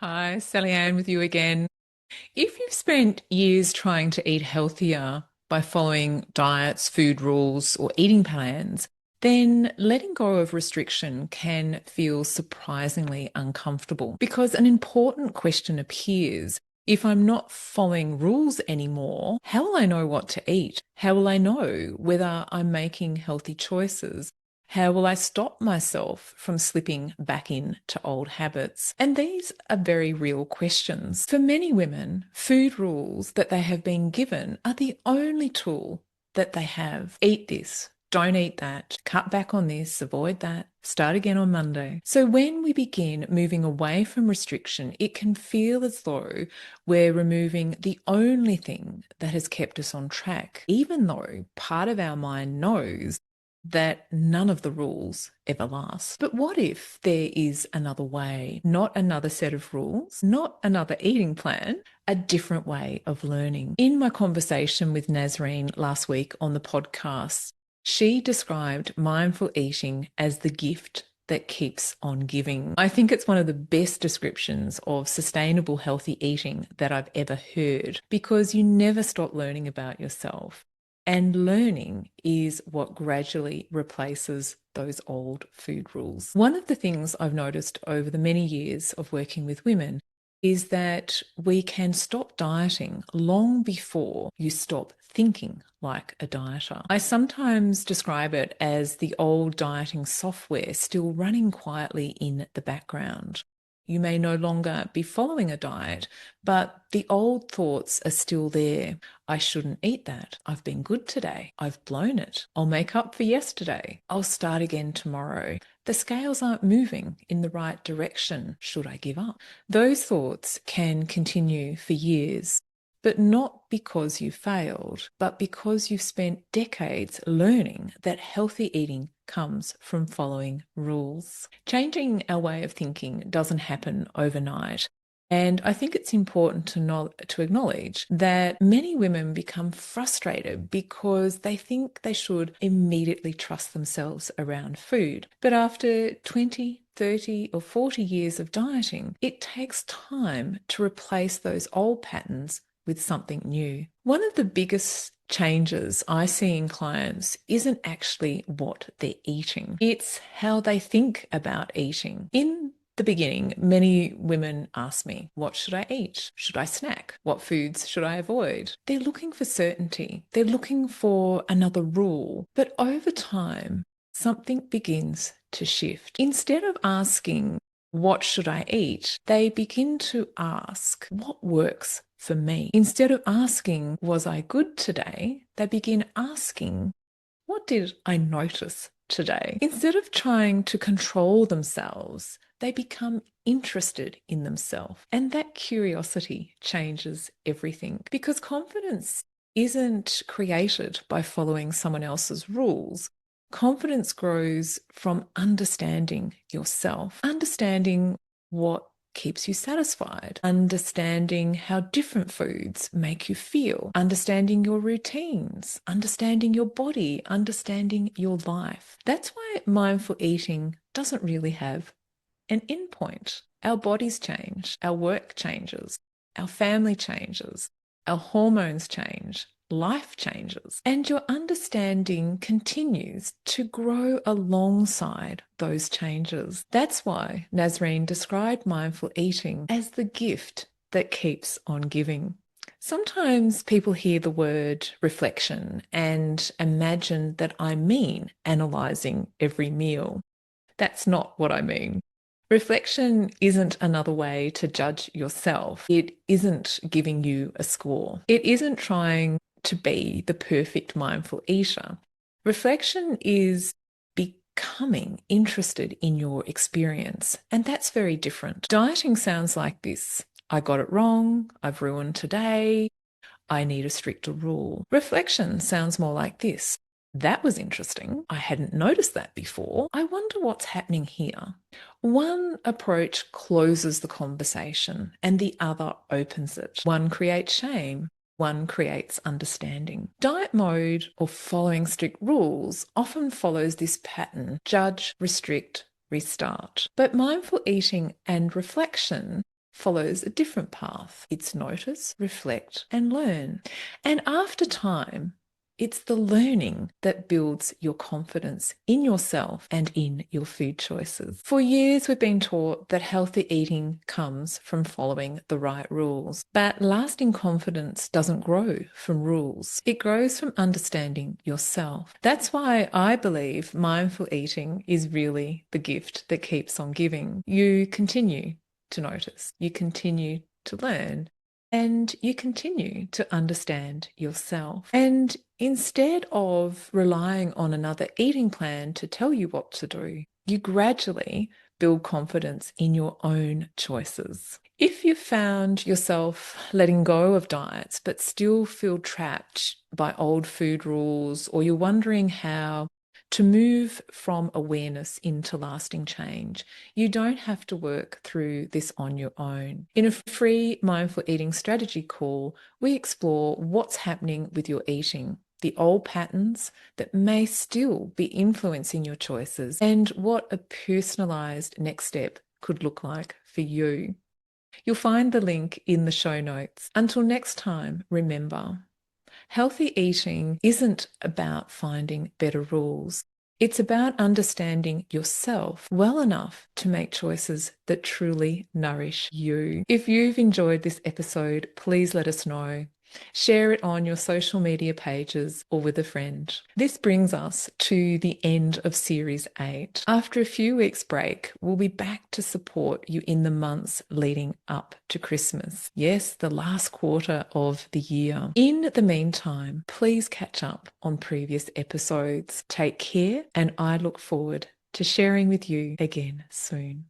Hi, Sally Ann with you again. If you've spent years trying to eat healthier by following diets, food rules, or eating plans, then letting go of restriction can feel surprisingly uncomfortable because an important question appears. If I'm not following rules anymore, how will I know what to eat? How will I know whether I'm making healthy choices? How will I stop myself from slipping back into old habits? And these are very real questions. For many women, food rules that they have been given are the only tool that they have. Eat this, don't eat that, cut back on this, avoid that, start again on Monday. So when we begin moving away from restriction, it can feel as though we're removing the only thing that has kept us on track, even though part of our mind knows that none of the rules ever last. But what if there is another way, not another set of rules, not another eating plan, a different way of learning? In my conversation with Nazreen last week on the podcast, she described mindful eating as the gift that keeps on giving. I think it's one of the best descriptions of sustainable healthy eating that I've ever heard because you never stop learning about yourself. And learning is what gradually replaces those old food rules. One of the things I've noticed over the many years of working with women is that we can stop dieting long before you stop thinking like a dieter. I sometimes describe it as the old dieting software still running quietly in the background. You may no longer be following a diet, but the old thoughts are still there. I shouldn't eat that. I've been good today. I've blown it. I'll make up for yesterday. I'll start again tomorrow. The scales aren't moving in the right direction. Should I give up? Those thoughts can continue for years, but not because you failed, but because you've spent decades learning that healthy eating comes from following rules. Changing our way of thinking doesn't happen overnight. And I think it's important to acknowledge that many women become frustrated because they think they should immediately trust themselves around food. But after 20, 30, or 40 years of dieting, it takes time to replace those old patterns with something new. One of the biggest changes I see in clients isn't actually what they're eating, it's how they think about eating. In the beginning, many women ask me, what should I eat? Should I snack? What foods should I avoid? They're looking for certainty. They're looking for another rule. But over time, something begins to shift. Instead of asking, what should I eat? They begin to ask, what works for me? Instead of asking, was I good today? They begin asking, what did I notice today? Instead of trying to control themselves, they become interested in themselves. And that curiosity changes everything because confidence isn't created by following someone else's rules. Confidence grows from understanding yourself, understanding what keeps you satisfied, understanding how different foods make you feel, understanding your routines, understanding your body, understanding your life. That's why mindful eating doesn't really have an endpoint. Our bodies change, our work changes, our family changes, our hormones change, life changes, and your understanding continues to grow alongside those changes. That's why Nazreen described mindful eating as the gift that keeps on giving. Sometimes people hear the word reflection and imagine that I mean analysing every meal. That's not what I mean. Reflection isn't another way to judge yourself. It isn't giving you a score. It isn't trying to be the perfect mindful eater. Reflection is becoming interested in your experience, and that's very different. Dieting sounds like this. I got it wrong. I've ruined today. I need a stricter rule. Reflection sounds more like this. That was interesting. I hadn't noticed that before. I wonder what's happening here. One approach closes the conversation and the other opens it. One creates shame. One creates understanding. Diet mode or following strict rules often follows this pattern: judge, restrict, restart. But mindful eating and reflection follows a different path. It's notice, reflect, and learn. And after time, it's the learning that builds your confidence in yourself and in your food choices. For years, we've been taught that healthy eating comes from following the right rules. But lasting confidence doesn't grow from rules. It grows from understanding yourself. That's why I believe mindful eating is really the gift that keeps on giving. You continue to notice, you continue to learn, and you continue to understand yourself. And instead of relying on another eating plan to tell you what to do, you gradually build confidence in your own choices. If you found yourself letting go of diets but still feel trapped by old food rules, or you're wondering how to move from awareness into lasting change, you don't have to work through this on your own. In a free mindful eating strategy call, we explore what's happening with your eating, the old patterns that may still be influencing your choices, and what a personalized next step could look like for you. You'll find the link in the show notes. Until next time, remember, healthy eating isn't about finding better rules. It's about understanding yourself well enough to make choices that truly nourish you. If you've enjoyed this episode, please let us know. Share it on your social media pages or with a friend. This brings us to the end of Series 8. After a few weeks' break, we'll be back to support you in the months leading up to Christmas. Yes, the last quarter of the year. In the meantime, please catch up on previous episodes. Take care, and I look forward to sharing with you again soon.